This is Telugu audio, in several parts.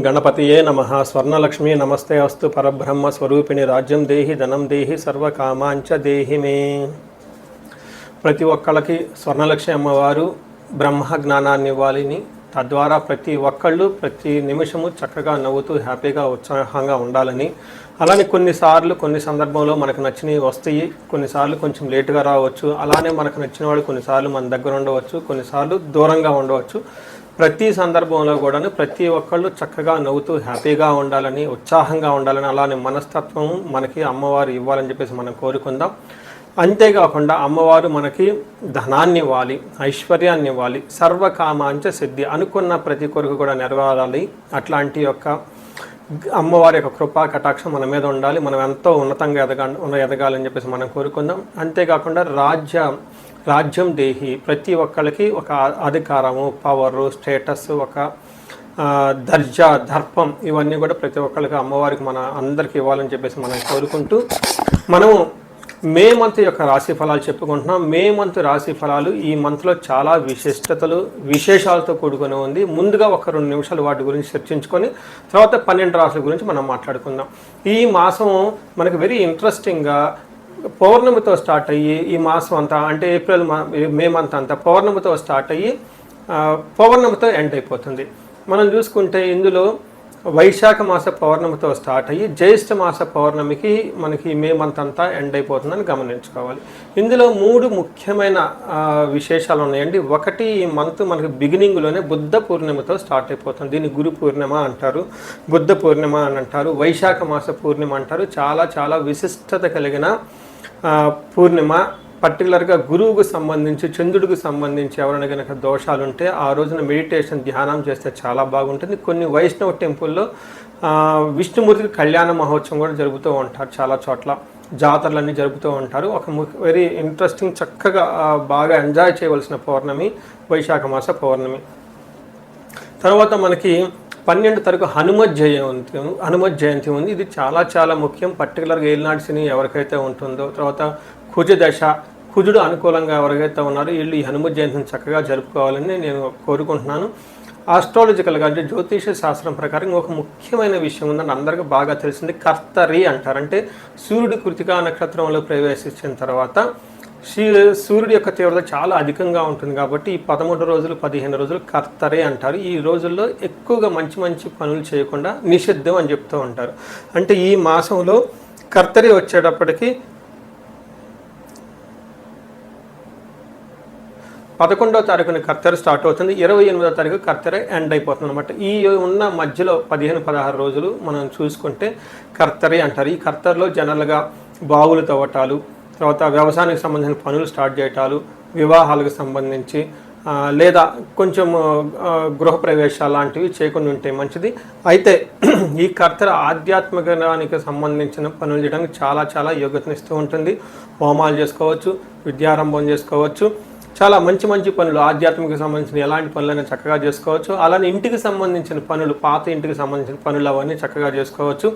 గణపతియే నమః. స్వర్ణలక్ష్మి నమస్తే అస్తు. పరబ్రహ్మ స్వరూపిణి రాజ్యం దేహి ధనం దేహి సర్వకామాంచ దేహి మే. ప్రతి ఒక్కళ్ళకి స్వర్ణలక్ష్మి అమ్మవారు బ్రహ్మ జ్ఞానాన్ని ఇవ్వాలని, తద్వారా ప్రతి ఒక్కళ్ళు ప్రతి నిమిషము చక్కగా నవ్వుతూ హ్యాపీగా ఉత్సాహంగా ఉండాలని, అలానే కొన్ని సందర్భంలో మనకు నచ్చినవి వస్తాయి, కొన్నిసార్లు కొంచెం లేటుగా రావచ్చు. అలానే మనకు నచ్చిన వాళ్ళు కొన్నిసార్లు మన దగ్గర ఉండవచ్చు, కొన్నిసార్లు దూరంగా ఉండవచ్చు. ప్రతి సందర్భంలో కూడా ప్రతి ఒక్కళ్ళు చక్కగా నవ్వుతూ హ్యాపీగా ఉండాలని, ఉత్సాహంగా ఉండాలని, అలానే మనస్తత్వం మనకి అమ్మవారు ఇవ్వాలని చెప్పేసి మనం కోరుకుందాం. అంతేకాకుండా అమ్మవారు మనకి ధనాన్ని ఇవ్వాలి, ఐశ్వర్యాన్ని ఇవ్వాలి, సర్వకామాంచ సిద్ధి, అనుకున్న ప్రతి కొరకు కూడా నెరవేరాలి. అట్లాంటి యొక్క అమ్మవారి యొక్క కృపా కటాక్షం మన మీద ఉండాలి. మనం ఎంతో ఉన్నతంగా ఎదగాలని చెప్పేసి మనం కోరుకుందాం. అంతేకాకుండా రాజ్యం దేహి, ప్రతి ఒక్కరికి ఒక అధికారము, పవరు, స్టేటస్, ఒక దర్జా, దర్పం, ఇవన్నీ కూడా ప్రతి ఒక్కరికి అమ్మవారికి మన అందరికీ ఇవ్వాలని చెప్పేసి మనం కోరుకుంటూ మనము మే మంత్ యొక్క రాశి ఫలాలు చెప్పుకుంటున్నాం. మే మంత్ రాశి ఫలాలు ఈ మంత్లో చాలా విశేషాలతో కూడుకొని ఉంది. ముందుగా ఒక 2 నిమిషాలు వాటి గురించి చర్చించుకొని తర్వాత 12 రాశుల గురించి మనం మాట్లాడుకుందాం. ఈ మాసం మనకు వెరీ ఇంట్రెస్టింగ్గా పౌర్ణమితో స్టార్ట్ అయ్యి ఈ మాసం అంతా, అంటే మే మంత్ అంతా పౌర్ణమితో స్టార్ట్ అయ్యి పౌర్ణమితో ఎండ్ అయిపోతుంది. మనం చూసుకుంటే ఇందులో వైశాఖ మాస పౌర్ణమితో స్టార్ట్ అయ్యి జ్యేష్ఠ మాస పౌర్ణమికి మనకి మే మంత్ అంతా ఎండ్ అయిపోతుందని గమనించుకోవాలి. ఇందులో 3 ముఖ్యమైన విశేషాలు ఉన్నాయండి. ఒకటి, ఈ మంత్ మనకి బిగినింగ్లోనే బుద్ధ పూర్ణిమతో స్టార్ట్ అయిపోతుంది. దీన్ని గురు పూర్ణిమ అంటారు, బుద్ధ పూర్ణిమ అని అంటారు, వైశాఖ మాస పూర్ణిమ అంటారు. చాలా చాలా విశిష్టత కలిగిన పూర్ణిమ. పర్టికులర్గా గురువుకు సంబంధించి, చంద్రుడికి సంబంధించి ఎవరైనా కనుక దోషాలు ఉంటే ఆ రోజున మెడిటేషన్, ధ్యానం చేస్తే చాలా బాగుంటుంది. కొన్ని వైష్ణవ టెంపుల్లో విష్ణుమూర్తికి కళ్యాణ మహోత్సవం కూడా జరుపుతూ ఉంటారు. చాలా చోట్ల జాతరలన్నీ జరుపుతూ ఉంటారు. ఒక వెరీ ఇంట్రెస్టింగ్, చక్కగా బాగా ఎంజాయ్ చేయవలసిన పౌర్ణమి వైశాఖ మాస పౌర్ణమి. తర్వాత మనకి 12 తారీఖు హనుమత్ జయంతి ఉంది. ఇది చాలా చాలా ముఖ్యం. పర్టికులర్గా ఏలినాటి శని ఎవరికైతే ఉంటుందో, తర్వాత కుజుడు అనుకూలంగా ఎవరికైతే ఉన్నారో వీళ్ళు ఈ హనుమత్ జయంతిని చక్కగా జరుపుకోవాలని నేను కోరుకుంటున్నాను. ఆస్ట్రాలజికల్గా, అంటే జ్యోతిష శాస్త్రం ప్రకారం ఒక ముఖ్యమైన విషయం ఉందని అందరికీ బాగా తెలిసింది. కర్తరి అంటారు. అంటే సూర్యుడు కృతికా నక్షత్రంలో ప్రవేశించిన తర్వాత సూర్యుడి యొక్క తీవ్రత చాలా అధికంగా ఉంటుంది కాబట్టి ఈ 13 రోజులు 15 రోజులు కర్తరే అంటారు. ఈ రోజుల్లో ఎక్కువగా మంచి పనులు చేయకుండా నిషిద్ధం అని చెప్తూ ఉంటారు. అంటే ఈ మాసంలో కర్తరి వచ్చేటప్పటికి 11వ తారీఖున కర్తెర స్టార్ట్ అవుతుంది, 28వ తారీఖు కర్తెర ఎండ్ అయిపోతుంది అనమాట. ఈ ఉన్న మధ్యలో 15-16 రోజులు మనం చూసుకుంటే కర్తరి అంటారు. ఈ కర్తెరలో జనరల్గా బావులు తవ్వటాలు, తర్వాత వ్యవసాయానికి సంబంధించిన పనులు స్టార్ట్ చేయటాలు, వివాహాలకు సంబంధించి లేదా కొంచెం గృహప్రవేశాలు లాంటివి చేయకుండా ఉంటే మంచిది. అయితే ఈ కర్తెర ఆధ్యాత్మికానికి సంబంధించిన పనులు చేయడానికి చాలా చాలా యోగ్యతనిస్తూ ఉంటుంది. హోమాలు చేసుకోవచ్చు, విద్యారంభం చేసుకోవచ్చు, చాలా మంచి పనులు, ఆధ్యాత్మిక సంబంధించిన ఎలాంటి పనులైనా చక్కగా చేసుకోవచ్చు. అలానే ఇంటికి సంబంధించిన పనులు, పాత ఇంటికి సంబంధించిన పనులు అవన్నీ చక్కగా చేసుకోవచ్చు.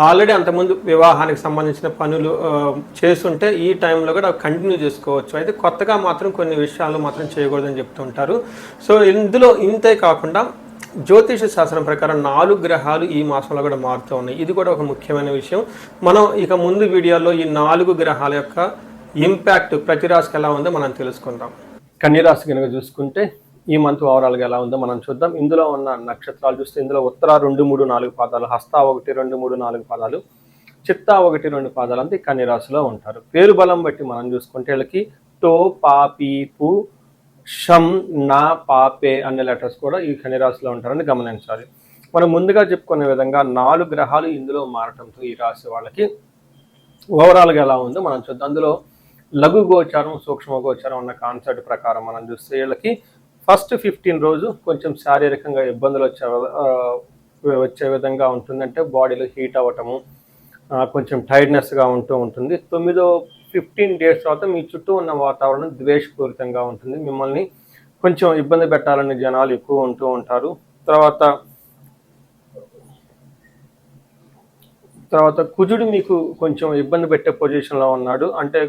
ఆల్రెడీ అంతకుముందు వివాహానికి సంబంధించిన పనులు చేస్తుంటే ఈ టైంలో కూడా కంటిన్యూ చేసుకోవచ్చు. అయితే కొత్తగా మాత్రం కొన్ని విషయాలు మాత్రం చేయకూడదని చెప్తుంటారు. సో ఇందులో ఇంతే కాకుండా జ్యోతిష శాస్త్రం ప్రకారం 4 గ్రహాలు ఈ మాసంలో కూడా మారుతూ ఉన్నాయి. ఇది కూడా ఒక ముఖ్యమైన విషయం. మనం ఇక ముందు వీడియోలో ఈ 4 గ్రహాల యొక్క ఇంపాక్ట్ ప్రతి రాశికి ఎలా ఉందో మనం తెలుసుకుందాం. కన్యరాశి కనుక చూసుకుంటే ఈ మంత్ ఓవరాల్గా ఎలా ఉందో మనం చూద్దాం. ఇందులో ఉన్న నక్షత్రాలు చూస్తే ఇందులో ఉత్తర 2, 3, 4 పాదాలు, హస్త 1, 2, 3, 4 పాదాలు, చిత్త 1, 2 పాదాలు అంతా ఈ కన్యరాశిలో ఉంటారు. పేరు బలం బట్టి మనం చూసుకుంటే వీళ్ళకి టో, పా, పీ, పు, షం, నా, పాపే అనే లెటర్స్ కూడా ఈ కన్యరాశిలో ఉంటారని గమనించాలి. మనం ముందుగా చెప్పుకునే విధంగా 4 గ్రహాలు ఇందులో మారటంతో ఈ రాశి వాళ్ళకి ఓవరాల్గా ఎలా ఉందో మనం చూద్దాం. అందులో లఘు గోచారం, సూక్ష్మ గోచారం అన్న కాన్సెప్ట్ ప్రకారం మనం చూస్తే వీళ్ళకి ఫస్ట్ 15 రోజు కొంచెం శారీరకంగా ఇబ్బందులు వచ్చే విధంగా ఉంటుంది. అంటే బాడీలో హీట్ అవ్వటము, కొంచెం టైర్డ్నెస్గా ఉంటుంది. 15 డేస్ తర్వాత మీ చుట్టూ ఉన్న వాతావరణం ద్వేషపూరితంగా ఉంటుంది. మిమ్మల్ని కొంచెం ఇబ్బంది పెట్టాలని జనాలు ఎక్కువ ఉంటూ ఉంటారు. తర్వాత కుజుడు మీకు కొంచెం ఇబ్బంది పెట్టే పొజిషన్లో ఉన్నాడు. అంటే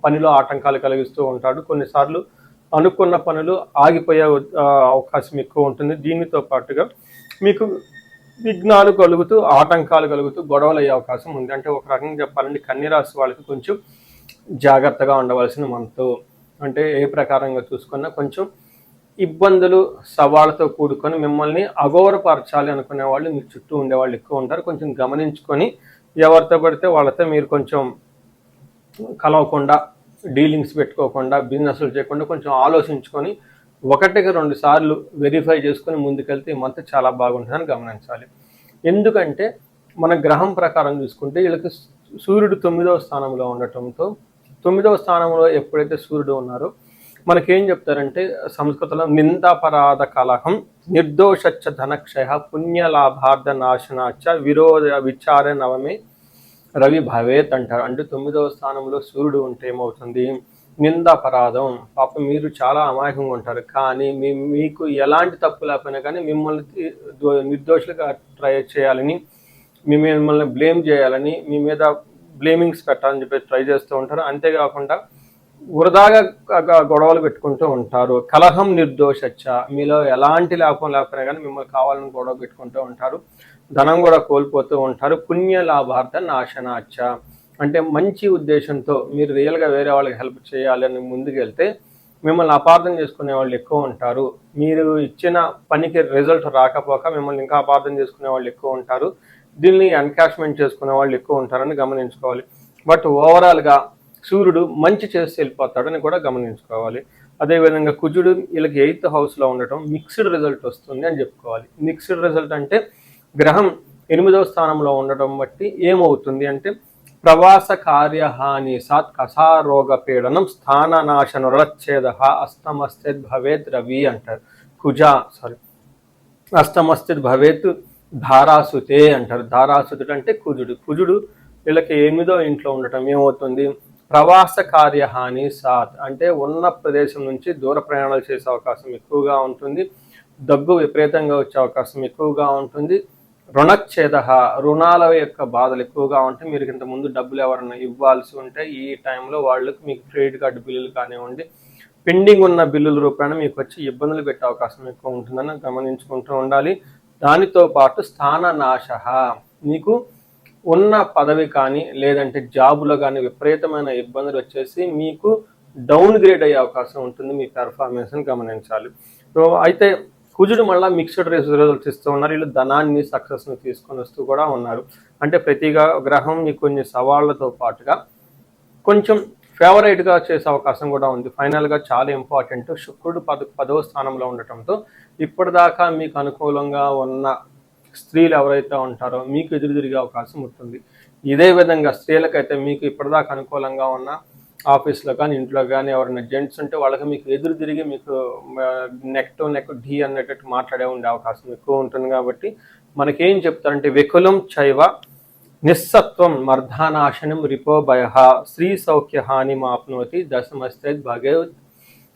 పనిలో ఆటంకాలు కలిగిస్తూ ఉంటాడు. కొన్నిసార్లు అనుకున్న పనులు ఆగిపోయే అవకాశం ఎక్కువ ఉంటుంది. దీనితో పాటుగా మీకు విఘ్నాలు కలుగుతూ ఆటంకాలు కలుగుతూ గొడవలు అయ్యే అవకాశం ఉంది. అంటే ఒక రకంగా చెప్పాలంటే కన్య రాశి వాళ్ళకి కొంచెం జాగ్రత్తగా ఉండవలసిన మనతో, అంటే ఏ ప్రకారంగా చూసుకున్నా కొంచెం ఇబ్బందులు సవాళ్ళతో కూడుకొని మిమ్మల్ని అగౌరవపరచాలి అనుకునే వాళ్ళు మీ చుట్టూ ఉండేవాళ్ళు ఎక్కువ ఉంటారు. కొంచెం గమనించుకొని ఎవరితో పడితే వాళ్ళతో మీరు కొంచెం కలవకుండా, డీలింగ్స్ పెట్టుకోకుండా, బిజినెస్లు చేయకుండా కొంచెం ఆలోచించుకొని ఒకటికి 2 సార్లు వెరిఫై చేసుకొని ముందుకెళ్తే ఈ మంత్ చాలా బాగుంటుందని గమనించాలి. ఎందుకంటే మన గ్రహం ప్రకారం చూసుకుంటే వీళ్ళకి సూర్యుడు 9వ స్థానంలో ఉండటంతో, 9వ స్థానంలో ఎప్పుడైతే సూర్యుడు ఉన్నారో మనకేం చెప్తారంటే సంస్కృతంలో నిందాపరాధ కలహం నిర్దోషచ్చ ధనక్షయ పుణ్యలాభార్థ నాశనాచ విరోధ విచార నవమే రవి భవేత్ అంటారు. అంటే 9వ స్థానంలో సూర్యుడు ఉంటే ఏమవుతుంది, నిందాపరాధం. పాపం మీరు చాలా అమాయకంగా ఉంటారు, కానీ మీకు ఎలాంటి తప్పు లేకపోయినా కానీ మిమ్మల్ని నిర్దోషులుగా ట్రై చేయాలని, మిమ్మల్ని బ్లేమ్ చేయాలని, మీ మీద బ్లేమింగ్స్ పెట్టాలని చెప్పి ట్రై చేస్తూ ఉంటారు. అంతేకాకుండా వృధాగా గొడవలు పెట్టుకుంటూ ఉంటారు. కలహం నిర్దోషచ్చ, మీలో ఎలాంటి లాభం లేకపోయినా కానీ మిమ్మల్ని కావాలని గొడవ పెట్టుకుంటూ ఉంటారు. ధనం కూడా కోల్పోతూ ఉంటారు. పుణ్య లాభార్థ నాశనాచ, అంటే మంచి ఉద్దేశంతో మీరు రియల్గా వేరే వాళ్ళకి హెల్ప్ చేయాలని ముందుకెళ్తే మిమ్మల్ని అపార్థం చేసుకునే వాళ్ళు ఎక్కువ ఉంటారు. మీరు ఇచ్చిన పనికి రిజల్ట్ రాకపోక మిమ్మల్ని ఇంకా అపార్థం చేసుకునే వాళ్ళు ఎక్కువ ఉంటారు. దీన్ని ఎన్కాష్మెంట్ చేసుకునే వాళ్ళు ఎక్కువ ఉంటారని గమనించుకోవాలి. బట్ ఓవరాల్గా సూర్యుడు మంచి చేసి వెళ్ళిపోతాడని కూడా గమనించుకోవాలి. అదేవిధంగా కుజుడు వీళ్ళకి 8th హౌస్లో ఉండటం మిక్స్డ్ రిజల్ట్ వస్తుంది అని చెప్పుకోవాలి. మిక్స్డ్ రిజల్ట్ అంటే గ్రహం 8వ స్థానంలో ఉండటం బట్టి ఏమవుతుంది అంటే ప్రవాస కార్యహాని సాత్ కసారోగ పీడనం స్థాననాశన రచ్ఛేద అస్తమస్థిత్ భవేత్ రవి అంటారు. అస్తమస్థిత్ భవేత్ ధారాసుతే అంటారు. ధారాసుతుడు అంటే కుజుడు వీళ్ళకి 8వ ఇంట్లో ఉండటం ఏమవుతుంది, ప్రవాస కార్యహాని సాత్, అంటే ఉన్న ప్రదేశం నుంచి దూర ప్రయాణాలు చేసే అవకాశం ఎక్కువగా ఉంటుంది. దగ్గు విపరీతంగా వచ్చే అవకాశం ఎక్కువగా ఉంటుంది. రుణచ్ఛేద, రుణాల యొక్క బాధలు ఎక్కువగా ఉంటాయి. మీరు ఇంతకుముందు డబ్బులు ఎవరైనా ఇవ్వాల్సి ఉంటే ఈ టైంలో వాళ్ళకి మీకు క్రెడిట్ కార్డు బిల్లులు కానివ్వండి, పెండింగ్ ఉన్న బిల్లుల రూపాయన మీకు వచ్చి ఇబ్బందులు పెట్టే అవకాశం ఎక్కువ ఉంటుందని గమనించుకుంటూ ఉండాలి. దానితో పాటు స్థాననాశ, మీకు ఉన్న పదవి కానీ లేదంటే జాబులో కానీ విపరీతమైన ఇబ్బందులు వచ్చేసి మీకు డౌన్ గ్రేడ్ అయ్యే అవకాశం ఉంటుంది. మీ పెర్ఫార్మెన్స్ని గమనించాలి. సో అయితే కుజుడు మళ్ళీ మిక్స్డ్ రిజల్ట్స్ ఇస్తూ ఉన్నారు. వీళ్ళు ధనాన్ని, సక్సెస్ని తీసుకొని వస్తూ కూడా ఉన్నారు. అంటే ప్రతి గ్రహం మీకు కొన్ని సవాళ్లతో పాటుగా కొంచెం ఫేవరైట్గా చేసే అవకాశం కూడా ఉంది. ఫైనల్గా చాలా ఇంపార్టెంట్, శుక్రుడు 10వ స్థానంలో ఉండటంతో ఇప్పటిదాకా మీకు అనుకూలంగా ఉన్న స్త్రీలు ఎవరైతే ఉంటారో మీకు ఎదురు తిరిగే అవకాశం ఉంటుంది. ఇదే విధంగా స్త్రీలకైతే మీకు ఇప్పటిదాకా అనుకూలంగా ఉన్న ఆఫీస్లో కానీ ఇంట్లో కానీ ఎవరైనా జెంట్స్ ఉంటే వాళ్ళకి మీకు ఎదురు తిరిగి మీకు నెక్ టు నెక్ ఢీ అనేటట్టు మాట్లాడే ఉండే అవకాశం ఎక్కువ ఉంటుంది. కాబట్టి మనకేం చెప్తారంటే వికులం చైవ నిస్సత్వం మర్ధానాశనం రిపో భయ స్త్రీ సౌఖ్య హాని మాప్నోతి దశమస్తే భగవత్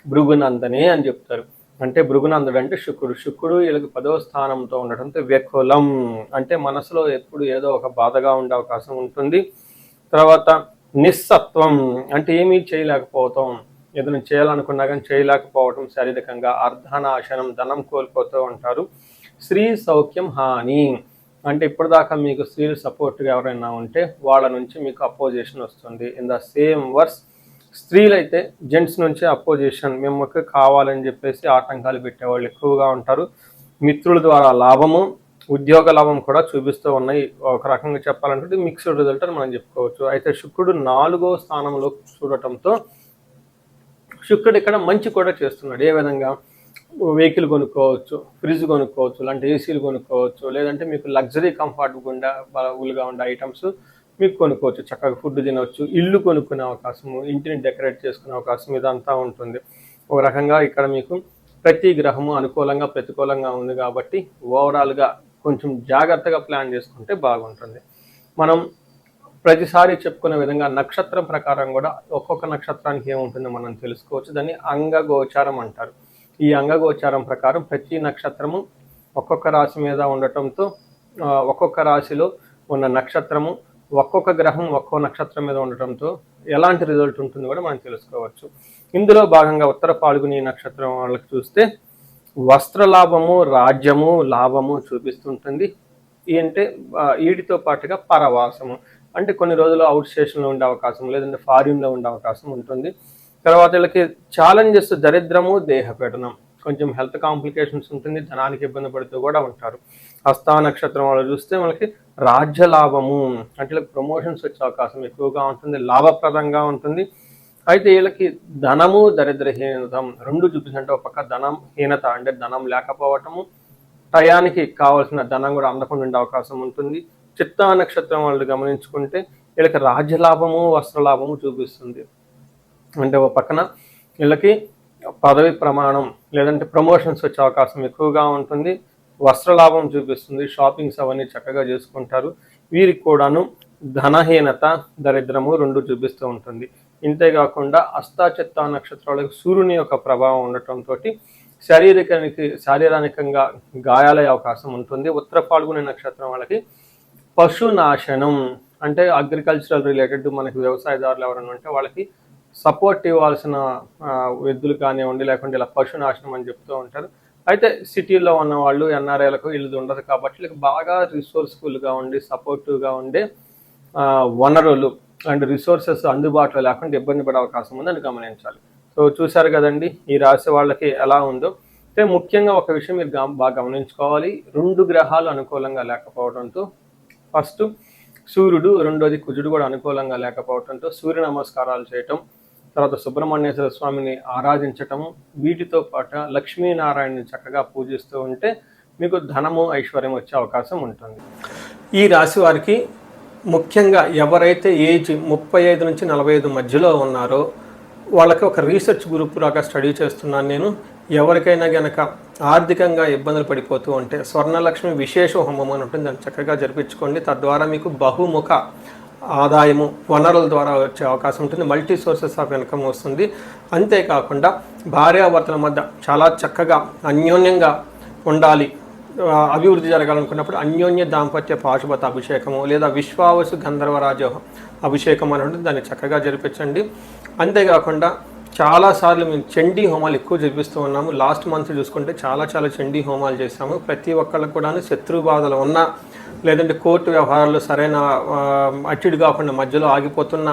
భృగునందనే అని చెప్తారు. అంటే భృగునందుడు అంటే శుక్రుడు వీళ్ళకి 10వ స్థానంతో ఉండటంతో వ్యకులం అంటే మనసులో ఎప్పుడు ఏదో ఒక బాధగా ఉండే అవకాశం ఉంటుంది. తర్వాత నిస్సత్వం అంటే ఏమీ చేయలేకపోతాం, ఏదైనా చేయాలనుకున్నా కానీ చేయలేకపోవటం, శారీరకంగా అర్ధనాశనం ధనం కోల్పోతూ ఉంటారు. స్త్రీ సౌఖ్యం హాని అంటే ఇప్పటిదాకా మీకు స్త్రీలు సపోర్ట్గా ఎవరైనా ఉంటే వాళ్ళ నుంచి మీకు అపోజిషన్ వస్తుంది. ఇన్ ద సేమ్ వర్స్ స్త్రీలు అయితే జెంట్స్ నుంచి అపోజిషన్ మిమ్మల్ని కావాలని చెప్పేసి ఆటంకాలు పెట్టేవాళ్ళు ఎక్కువగా ఉంటారు. మిత్రుల ద్వారా లాభము, ఉద్యోగ లాభం కూడా చూపిస్తూ ఉన్నాయి. ఒక రకంగా చెప్పాలంటే మిక్స్డ్ రిజల్ట్ అని మనం చెప్పుకోవచ్చు. అయితే శుక్రుడు 4వ స్థానంలో చూడటంతో శుక్రుడు ఇక్కడ మంచి కూడా చేస్తున్నాడు. ఏ విధంగా వెహికల్ కొనుక్కోవచ్చు, ఫ్రిడ్జ్ కొనుక్కోవచ్చు, లాంటి ఏసీలు కొనుక్కోవచ్చు, లేదంటే మీకు లగ్జరీ కంఫర్టబుల్గా ఉండే ఐటమ్స్ మీకు కొనుక్కోవచ్చు, చక్కగా ఫుడ్ తినవచ్చు, ఇల్లు కొనుక్కునే అవకాశము, ఇంటిని డెకరేట్ చేసుకునే అవకాశం ఇదంతా ఉంటుంది. ఒక రకంగా ఇక్కడ మీకు ప్రతి గ్రహము అనుకూలంగా ప్రతికూలంగా ఉంది కాబట్టి ఓవరాల్గా కొంచెం జాగ్రత్తగా ప్లాన్ చేసుకుంటే బాగుంటుంది. మనం ప్రతిసారి చెప్పుకునే విధంగా నక్షత్రం ప్రకారం కూడా ఒక్కొక్క నక్షత్రానికి ఏముంటుందో మనం తెలుసుకోవచ్చు. దాన్ని అంగగోచారం అంటారు. ఈ అంగగోచారం ప్రకారం ప్రతి నక్షత్రము ఒక్కొక్క రాశి మీద ఉండటంతో ఒక్కొక్క రాశిలో ఉన్న నక్షత్రము ఒక్కొక్క గ్రహం ఒక్కో నక్షత్రం మీద ఉండటంతో ఎలాంటి రిజల్ట్ ఉంటుందో కూడా మనం తెలుసుకోవచ్చు. ఇందులో భాగంగా ఉత్తర పాల్గొని నక్షత్రం వాళ్ళకి చూస్తే వస్త్ర లాభము, రాజ్యము, లాభము చూపిస్తుంటుంది. ఏంటంటే ఈడితో పాటుగా పరవాసము, అంటే కొన్ని రోజులు అవుట్ స్టేషన్లో ఉండే అవకాశం, లేదంటే ఫారిన్లో ఉండే అవకాశం ఉంటుంది. తర్వాత వీళ్ళకి ఛాలెంజెస్ దరిద్రము, దేహపీడనం, కొంచెం హెల్త్ కాంప్లికేషన్స్ ఉంటుంది, ధనానికి ఇబ్బంది పడుతూ కూడా ఉంటారు. హస్తా నక్షత్రం వాళ్ళు చూస్తే మనకి రాజ్య లాభము, అంటే వీళ్ళకి ప్రమోషన్స్ వచ్చే అవకాశం ఎక్కువగా ఉంటుంది, లాభప్రదంగా ఉంటుంది. అయితే వీళ్ళకి ధనము దరిద్రహీనత రెండు చూపించంటే ఒక పక్క ధనం హీనత, అంటే ధనం లేకపోవటము, టయానికి కావాల్సిన ధనం కూడా అందకుండా ఉండే అవకాశం ఉంటుంది. చిత్తా నక్షత్రం వాళ్ళు గమనించుకుంటే వీళ్ళకి రాజ్యలాభము, వస్త్రలాభము చూపిస్తుంది. అంటే ఒక పక్కన వీళ్ళకి పదవి ప్రమాణం లేదంటే ప్రమోషన్స్ వచ్చే అవకాశం ఎక్కువగా ఉంటుంది, వస్త్రలాభం చూపిస్తుంది, షాపింగ్స్ అవన్నీ చక్కగా చేసుకుంటారు. వీరికి కూడాను ధనహీనత, దరిద్రము రెండు చూపిస్తూ ఉంటుంది. ఇంతేకాకుండా హస్తా చిత్తా నక్షత్రాలకు సూర్యుని యొక్క ప్రభావం ఉండటంతో శారీరకంగా గాయాలయ్యే అవకాశం ఉంటుంది. ఉత్తర పాల్గొనే నక్షత్రం వాళ్ళకి పశునాశనం, అంటే అగ్రికల్చరల్ రిలేటెడ్ మనకి వ్యవసాయదారులు ఎవరైనా ఉంటే వాళ్ళకి సపోర్ట్ ఇవ్వాల్సిన ఎద్దులు కానివ్వండి, లేకుంటే ఇలా పశునాశనం అని చెప్తూ ఉంటారు. అయితే సిటీలో ఉన్న వాళ్ళు ఎన్ఆర్ఐలకు ఇల్లు ఉండదు కాబట్టి వీళ్ళకి బాగా రిసోర్స్ఫుల్గా ఉండి సపోర్టివ్గా ఉండే వనరులు అండ్ రిసోర్సెస్ అందుబాటులో లేకుండా ఇబ్బంది పడే అవకాశం ఉందని గమనించాలి. సో చూశారు కదండి ఈ రాశి వాళ్ళకి ఎలా ఉందో. అయితే ముఖ్యంగా ఒక విషయం మీరు బాగా గమనించుకోవాలి, రెండు గ్రహాలు అనుకూలంగా లేకపోవడంతో, ఫస్ట్ సూర్యుడు, రెండోది కుజుడు కూడా అనుకూలంగా లేకపోవడంతో సూర్య నమస్కారాలు చేయటం, తర్వాత సుబ్రహ్మణ్యేశ్వర స్వామిని ఆరాధించటము, వీటితో పాటు లక్ష్మీనారాయణని చక్కగా పూజిస్తూ ఉంటే మీకు ధనము ఐశ్వర్యం వచ్చే అవకాశం ఉంటుంది. ఈ రాశి వారికి ముఖ్యంగా ఎవరైతే ఏజ్ 35 నుంచి 45 మధ్యలో ఉన్నారో వాళ్ళకి ఒక రీసెర్చ్ గ్రూప్ లాగా స్టడీ చేస్తున్నాను నేను. ఎవరికైనా గనక ఆర్థికంగా ఇబ్బందులు పడిపోతూ ఉంటే స్వర్ణలక్ష్మి విశేష హోమం అని ఉంటుంది, దాన్ని చక్కగా జరిపించుకోండి. తద్వారా మీకు బహుముఖ ఆదాయము వనరుల ద్వారా వచ్చే అవకాశం ఉంటుంది, మల్టీ సోర్సెస్ ఆఫ్ ఇన్కమ్ వస్తుంది. అంతేకాకుండా భార్యాభర్తల మధ్య చాలా చక్కగా అన్యోన్యంగా ఉండాలి, అభివృద్ధి జరగాలనుకున్నప్పుడు అన్యోన్య దాంపత్య పాశుపత అభిషేకము లేదా విశ్వావసు గంధర్వరాజ అభిషేకం అని ఉంటుంది, దాన్ని చక్కగా జరిపించండి. అంతేకాకుండా చాలాసార్లు మేము చండీ హోమాలు ఎక్కువ జరిపిస్తూ ఉన్నాము. లాస్ట్ మంత్ చూసుకుంటే చాలా చండీ హోమాలు చేసాము. ప్రతి ఒక్కళ్ళకు కూడా శత్రు బాధలు ఉన్నా, లేదంటే కోర్టు వ్యవహారాల్లో సరైన అట్టిడు కాకుండా మధ్యలో ఆగిపోతున్న,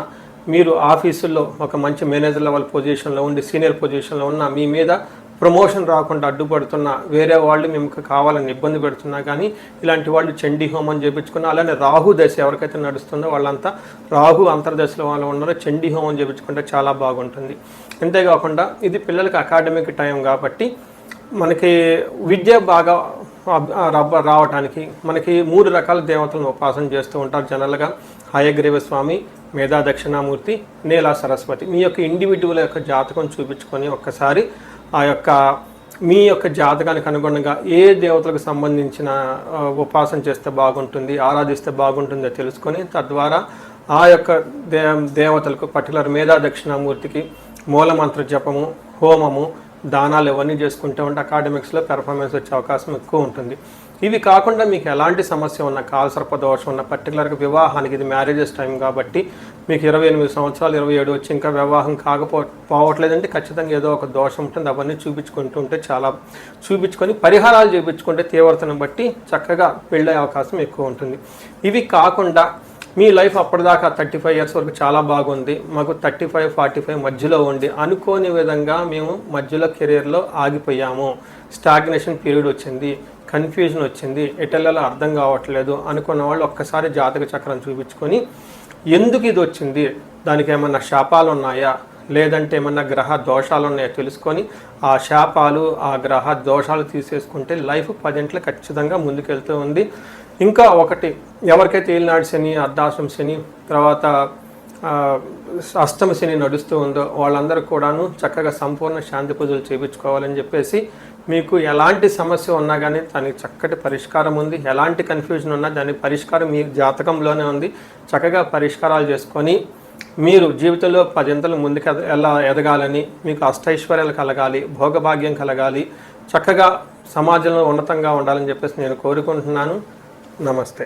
మీరు ఆఫీసుల్లో ఒక మంచి మేనేజర్ లెవెల్ పొజిషన్లో ఉండి సీనియర్ పొజిషన్లో ఉన్న, మీ మీద ప్రమోషన్ రాకుండా అడ్డుపడుతున్నా, వేరే వాళ్ళు మేము కావాలని ఇబ్బంది పెడుతున్నా కానీ ఇలాంటి వాళ్ళు చండీ హోమం చేయించుకున్నా, అలానే రాహు దశ ఎవరికైతే నడుస్తుందో వాళ్ళంతా రాహు అంతర్దశలో వాళ్ళు ఉన్నారో చండీ హోమం చేయించుకుంటే చాలా బాగుంటుంది. అంతేకాకుండా ఇది పిల్లలకి అకాడమిక్ టైం కాబట్టి మనకి విద్య బాగా రావటానికి మనకి 3 రకాల దేవతలను ఉపాసన చేస్తూ ఉంటారు జనరల్గా. హయగ్రీవ స్వామి, మేధా దక్షిణామూర్తి, నీలా సరస్వతి. మీ యొక్క ఇండివిజువల్ యొక్క జాతకం చూపించుకొని ఒక్కసారి ఆ యొక్క మీ యొక్క జాతకానికి అనుగుణంగా ఏ దేవతలకు సంబంధించిన ఉపాసన చేస్తే బాగుంటుంది, ఆరాధిస్తే బాగుంటుందో తెలుసుకొని తద్వారా ఆ యొక్క దేవతలకు పర్టికులర్ మేధా దక్షిణామూర్తికి మూలమంత్ర జపము, హోమము, దానాలు ఇవన్నీ చేసుకుంటూ ఉంటే అకాడమిక్స్లో పెర్ఫార్మెన్స్ వచ్చే అవకాశం ఎక్కువ ఉంటుంది. ఇవి కాకుండా మీకు ఎలాంటి సమస్య ఉన్న, కాలసర్ప దోషం ఉన్న, పర్టికులర్గా వివాహానికి ఇది మ్యారేజెస్ టైం కాబట్టి మీకు 28 సంవత్సరాలు 27 వచ్చి ఇంకా వివాహం పోవట్లేదంటే ఖచ్చితంగా ఏదో ఒక దోషం ఉంటుంది. అవన్నీ చూపించుకుంటూ ఉంటే చూపించుకొని పరిహారాలు చూపించుకుంటే తీవ్రతను బట్టి చక్కగా పెళ్ళే అవకాశం ఎక్కువ ఉంటుంది. ఇవి కాకుండా మీ లైఫ్ అప్పటిదాకా 35 ఇయర్స్ వరకు చాలా బాగుంది, మాకు 35-45 మధ్యలో ఉండి అనుకోని విధంగా మేము మధ్యలో కెరీర్లో ఆగిపోయాము, స్టాగ్నేషన్ పీరియడ్ వచ్చింది, కన్ఫ్యూజన్ వచ్చింది, ఎటెల్లలో అర్థం కావట్లేదు అనుకున్న వాళ్ళు ఒక్కసారి జాతక చక్రం చూపించుకొని ఎందుకు ఇది వచ్చింది, దానికి ఏమన్నా శాపాలు ఉన్నాయా లేదంటే ఏమన్నా గ్రహ దోషాలు ఉన్నాయో తెలుసుకొని ఆ శాపాలు ఆ గ్రహ దోషాలు తీసేసుకుంటే లైఫ్ 10 ఖచ్చితంగా ముందుకెళ్తూ ఉంది. ఇంకా ఒకటి, ఎవరికైతే ఏలినాడు శని, అర్ధాశ్రమ శని, తర్వాత అష్టమ శని నడుస్తూ ఉందో వాళ్ళందరూ కూడాను చక్కగా సంపూర్ణ శాంతి పూజలు చేయించుకోవాలని చెప్పేసి, మీకు ఎలాంటి సమస్య ఉన్నా కానీ దానికి చక్కటి పరిష్కారం ఉంది, ఎలాంటి కన్ఫ్యూజన్ ఉన్నా దాని పరిష్కారం మీ జాతకంలోనే ఉంది. చక్కగా పరిష్కారాలు చేసుకొని మీరు జీవితంలో 10 ముందుకు ఎదగాలని, మీకు అష్టైశ్వర్యాలు కలగాలి, భోగభాగ్యం కలగాలి, చక్కగా సమాజంలో ఉన్నతంగా ఉండాలని చెప్పేసి నేను కోరుకుంటున్నాను. నమస్తే.